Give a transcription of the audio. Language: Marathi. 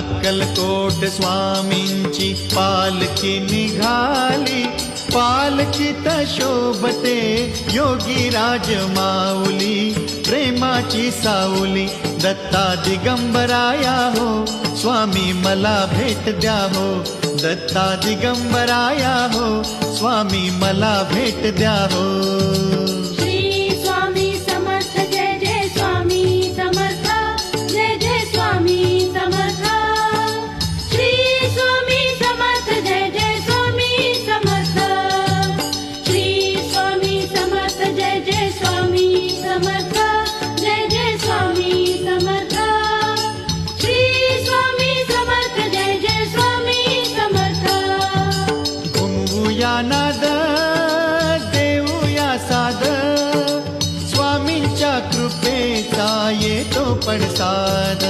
अक्कलकोट स्वामींची पालखी निघाली, पालखीत शोभते योगी राज माऊली, प्रेमाची सावली दत्ता दिगंबराया हो, स्वामी मला भेट द्या हो, दत्ता दिगंबराया हो, स्वामी मला भेट द्या हो। श्री स्वामी समर्थ जय जय स्वामी समर्थ, जय जय स्वामी समर्थ। श्री स्वामी समर्थ जय जय स्वामी समर्थ, श्री स्वामी समर्थ जय जय स्वामी समर्थ, जय जय स्वामी समर्थ। श्री स्वामी समर्थ जय जय स्वामी समर्थ। घुमवूया नाद देऊया साद, स्वामींच्या कृपेचा येतो पडसाद।